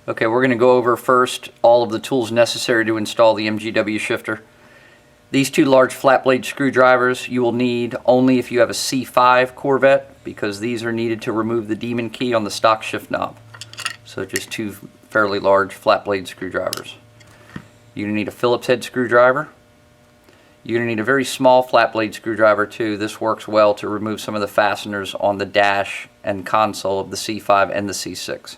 Okay, we're going to go over first all of the tools necessary to install the MGW shifter. These two large flat blade screwdrivers you will need only if you have a C5 Corvette, because these are needed to remove the demon key on the stock shift knob. So just two fairly large flat blade screwdrivers. You're going to need a Phillips head screwdriver. You're going to need a very small flat blade screwdriver too. This works well to remove some of the fasteners on the dash and console of the C5 and the C6.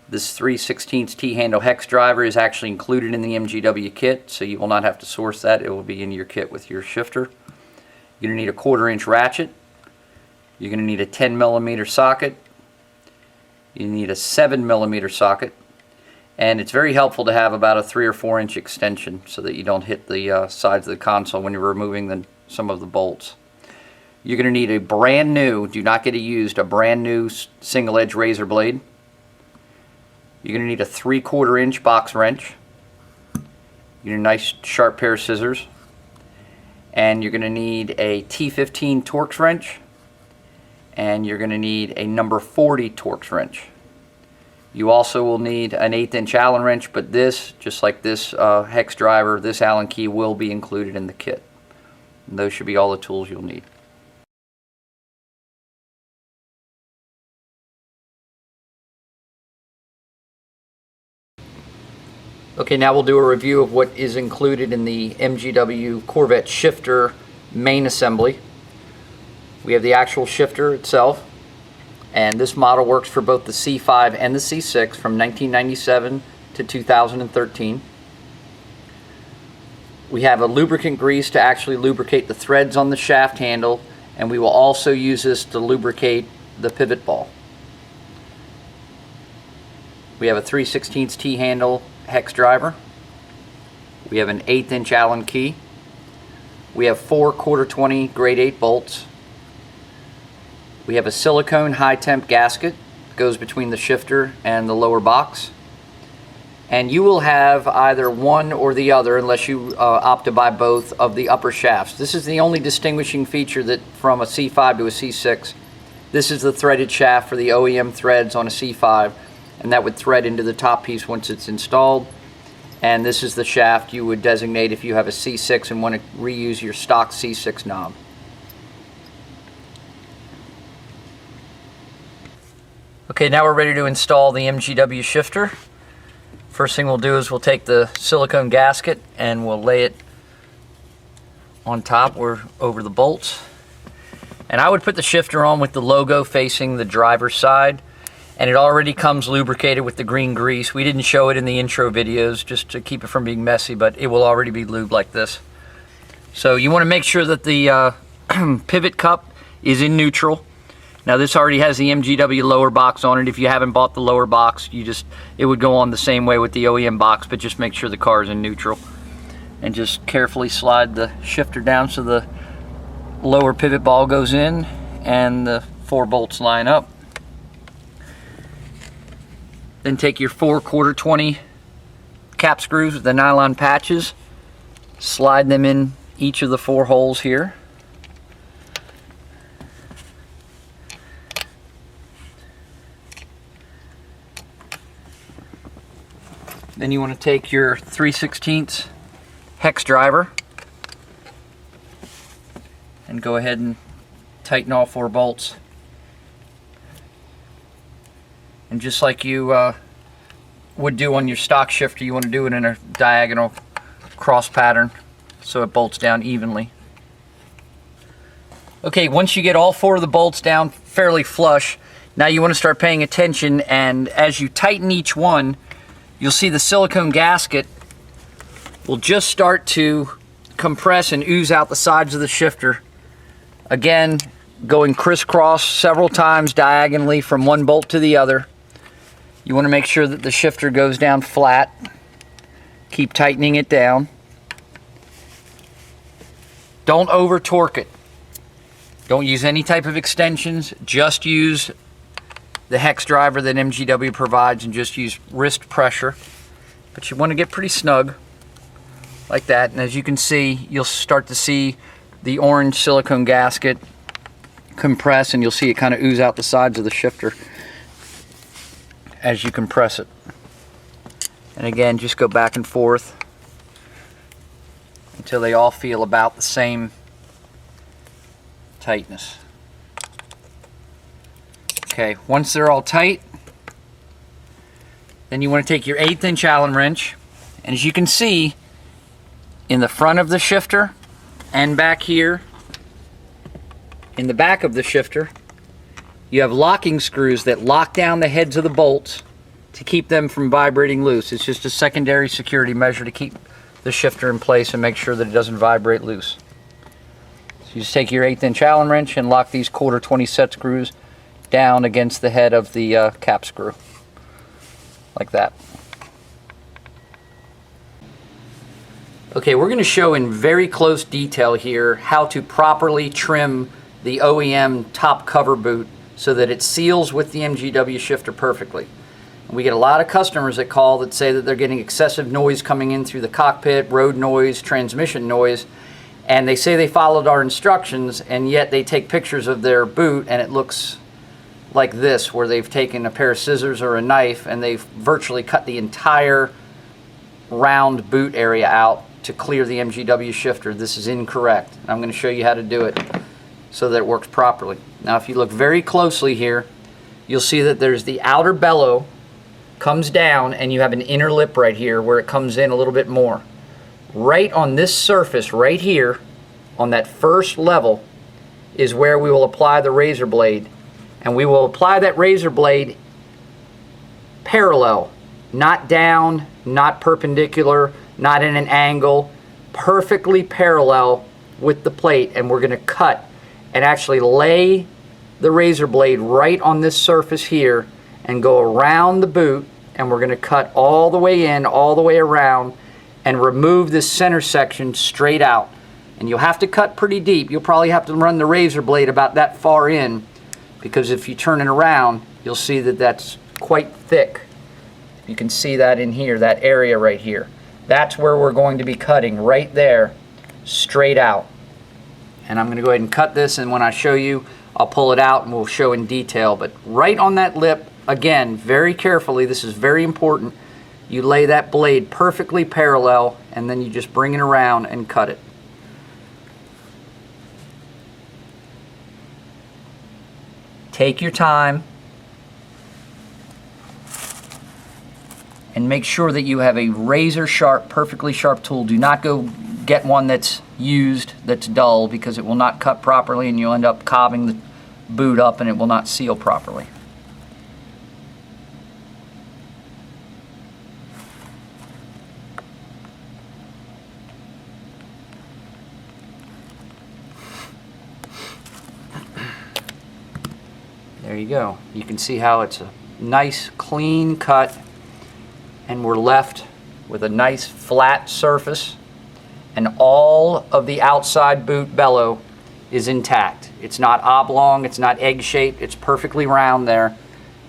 This 3/16 T-handle hex driver is actually included in the MGW kit, so you will not have to source that. It will be in your kit with your shifter. You're going to need a 1/4-inch ratchet. You're going to need a 10mm socket. You need a 7mm socket. And it's very helpful to have about a 3 or 4 inch extension so that you don't hit the sides of the console when you're removing some of the bolts. You're going to need a brand new, do not get it used, a brand new single edge razor blade. You're going to need a 3/4 inch box wrench. You need a nice sharp pair of scissors. And you're going to need a T15 Torx wrench. And you're going to need a number 40 Torx wrench. You also will need an 1/8 inch Allen wrench, but this, just like this hex driver, this Allen key will be included in the kit. And those should be all the tools you'll need. Okay, now we'll do a review of what is included in the MGW Corvette shifter main assembly. We have the actual shifter itself, and this model works for both the C5 and the C6 from 1997 to 2013. We have a lubricant grease to actually lubricate the threads on the shaft handle, and we will also use this to lubricate the pivot ball. We have a 3/16 T-handle hex driver. We have an 1/8 inch Allen key. We have 4 1/4-20 grade 8 bolts. We have a silicone high temp gasket that goes between the shifter and the lower box. And you will have either one or the other, unless you opt to buy both, of the upper shafts. This is the only distinguishing feature that from a C5 to a C6. This is the threaded shaft for the OEM threads on a C5, and that would thread into the top piece once it's installed. And this is the shaft you would designate if you have a C6 and want to reuse your stock C6 knob. Okay, now we're ready to install the MGW shifter. First thing we'll do is we'll take the silicone gasket and we'll lay it on top or over the bolts. And I would put the shifter on with the logo facing the driver's side, and it already comes lubricated with the green grease. We didn't show it in the intro videos just to keep it from being messy, but it will already be lubed like this. So you want to make sure that the pivot cup is in neutral. Now this already has the MGW lower box on it. If you haven't bought the lower box, it would go on the same way with the OEM box, but just make sure the car is in neutral. And just carefully slide the shifter down so the lower pivot ball goes in and the 4 bolts line up. Then take your 4 1/4-20 cap screws with the nylon patches, slide them in each of the 4 holes here. Then you want to take your 3/16 hex driver and go ahead and tighten all 4 bolts. And just like you would do on your stock shifter, you want to do it in a diagonal cross pattern so it bolts down evenly. Okay, once you get all 4 of the bolts down fairly flush, now you want to start paying attention, and as you tighten each one, you'll see the silicone gasket will just start to compress and ooze out the sides of the shifter. Again, going crisscross several times diagonally from one bolt to the other. You want to make sure that the shifter goes down flat. Keep tightening it down. Don't over torque it. Don't use any type of extensions. Just use the hex driver that MGW provides and just use wrist pressure. But you want to get pretty snug like that. And as you can see, you'll start to see the orange silicone gasket compress, and you'll see it kind of ooze out the sides of the shifter. as you compress it. And again, just go back and forth until they all feel about the same tightness. Okay, once they're all tight, then you want to take your 1/8 inch Allen wrench, and as you can see, in the front of the shifter and back here, in the back of the shifter, you have locking screws that lock down the heads of the bolts to keep them from vibrating loose. It's just a secondary security measure to keep the shifter in place and make sure that it doesn't vibrate loose. So you just take your 1/8 inch Allen wrench and lock these 1/4 20 set screws down against the head of the cap screw, like that. Okay, we're going to show in very close detail here how to properly trim the OEM top cover boot so that it seals with the MGW shifter perfectly. And we get a lot of customers that call that say that they're getting excessive noise coming in through the cockpit, road noise, transmission noise, and they say they followed our instructions, and yet they take pictures of their boot and it looks like this, where they've taken a pair of scissors or a knife and they've virtually cut the entire round boot area out to clear the MGW shifter. This is incorrect. I'm going to show you how to do it so that it works properly. Now if you look very closely here, you'll see that there's the outer bellow comes down and you have an inner lip right here where it comes in a little bit more. Right on this surface right here, on that first level, is where we will apply the razor blade. And we will apply that razor blade parallel, not down, not perpendicular, not in an angle, perfectly parallel with the plate. And we're going to cut and actually lay the razor blade right on this surface here and go around the boot, and we're going to cut all the way in, all the way around, and remove this center section straight out. And you'll have to cut pretty deep. You'll probably have to run the razor blade about that far in, because if you turn it around, you'll see that that's quite thick. You can see that in here, that area right here. That's where we're going to be cutting, right there, straight out. And I'm going to go ahead and cut this, and when I show you, I'll pull it out and we'll show in detail. But right on that lip, again, very carefully, this is very important, you lay that blade perfectly parallel, and then you just bring it around and cut it. Take your time and make sure that you have a razor sharp, perfectly sharp tool. Do not go get one that's used, that's dull, because it will not cut properly and you'll end up cobbing the boot up and it will not seal properly. There you go. You can see how it's a nice clean cut, and we're left with a nice flat surface, and all of the outside boot bellow is intact. It's not oblong, it's not egg-shaped, it's perfectly round there,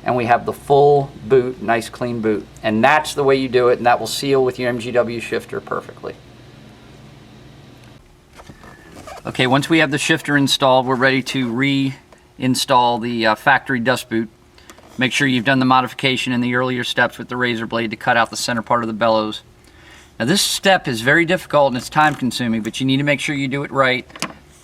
and we have the full boot, nice clean boot. And that's the way you do it, and that will seal with your MGW shifter perfectly. Okay, once we have the shifter installed, we're ready to reinstall the factory dust boot. Make sure you've done the modification in the earlier steps with the razor blade to cut out the center part of the bellows. Now this step is very difficult and it's time consuming, but you need to make sure you do it right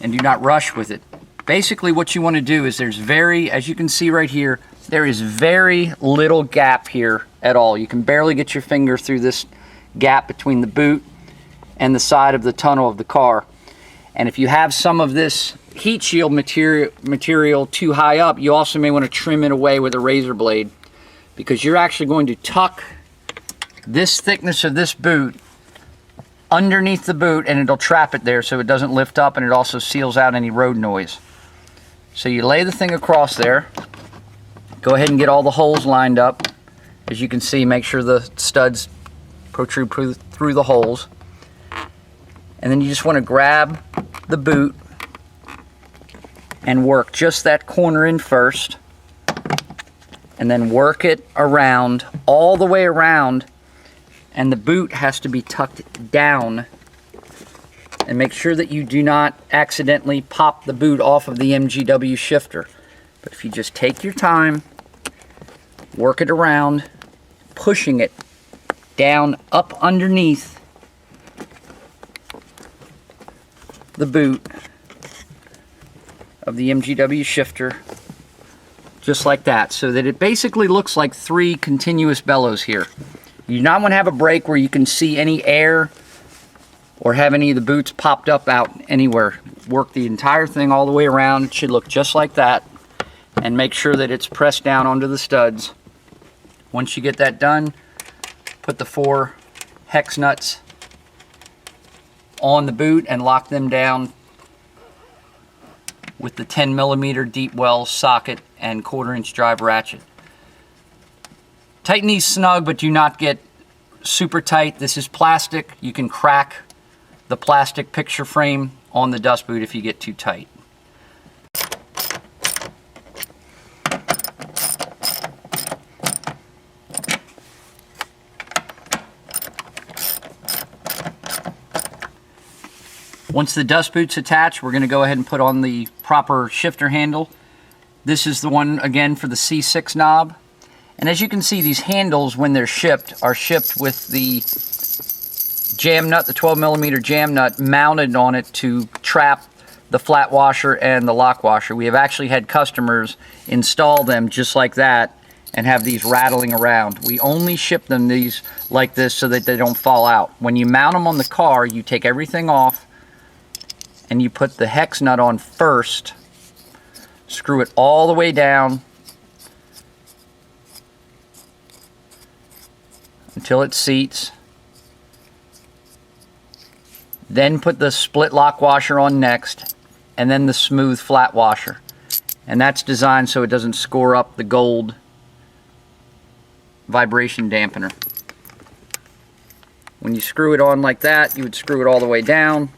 and do not rush with it. Basically what you want to do is as you can see right here, there is very little gap here at all. You can barely get your finger through this gap between the boot and the side of the tunnel of the car. And if you have some of this heat shield material too high up, you also may want to trim it away with a razor blade, because you're actually going to tuck this thickness of this boot underneath the boot and it'll trap it there so it doesn't lift up, and it also seals out any road noise. So you lay the thing across there, go ahead and get all the holes lined up. As you can see, make sure the studs protrude through the holes. And then you just want to grab the boot and work just that corner in first, and then work it around, all the way around, and the boot has to be tucked down. And make sure that you do not accidentally pop the boot off of the MGW shifter. But if you just take your time, work it around, pushing it down up underneath the boot of the MGW shifter, just like that, so that it basically looks like 3 continuous bellows here. You do not want to have a break where you can see any air or have any of the boots popped up out anywhere. Work the entire thing all the way around. It should look just like that, and make sure that it's pressed down onto the studs. Once you get that done, put the 4 hex nuts on the boot and lock them down with the 10mm deep well socket and 1/4 inch drive ratchet. Tighten these snug, but do not get super tight. This is plastic. You can crack the plastic picture frame on the dust boot if you get too tight. Once the dust boot's attached, we're going to go ahead and put on the proper shifter handle. This is the one, again, for the C6 knob. And as you can see, these handles, when they're shipped, are shipped with the jam nut, the 12mm jam nut, mounted on it to trap the flat washer and the lock washer. We have actually had customers install them just like that and have these rattling around. We only ship them these like this so that they don't fall out. When you mount them on the car, you take everything off and you put the hex nut on first, screw it all the way down until it seats, then put the split lock washer on next, and then the smooth flat washer. And that's designed so it doesn't score up the gold vibration dampener. When you screw it on like that, you would screw it all the way down.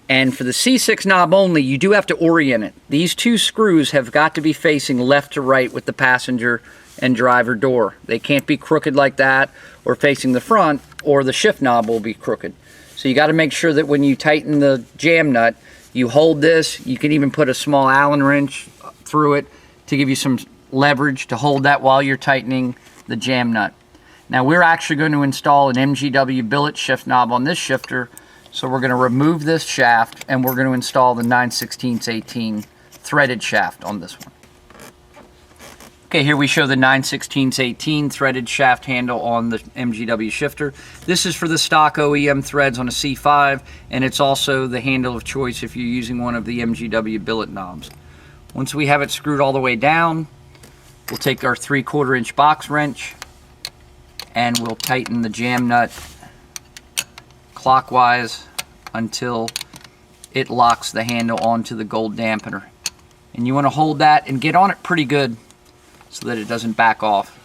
And for the C6 knob only, you do have to orient it. These 2 screws have got to be facing left to right with the passenger and driver door. They can't be crooked like that or facing the front, or the shift knob will be crooked. So you got to make sure that when you tighten the jam nut, you hold this. You can even put a small Allen wrench through it to give you some leverage to hold that while you're tightening the jam nut. Now we're actually going to install an MGW billet shift knob on this shifter. So we're going to remove this shaft and we're going to install the 9/16 threaded shaft on this one. Okay, here we show the 9/16 threaded shaft handle on the MGW shifter. This is for the stock OEM threads on a C5, and it's also the handle of choice if you're using one of the MGW billet knobs. Once we have it screwed all the way down, we'll take our 3/4 inch box wrench and we'll tighten the jam nut clockwise until it locks the handle onto the gold dampener. And you want to hold that and get on it pretty good so that it doesn't back off.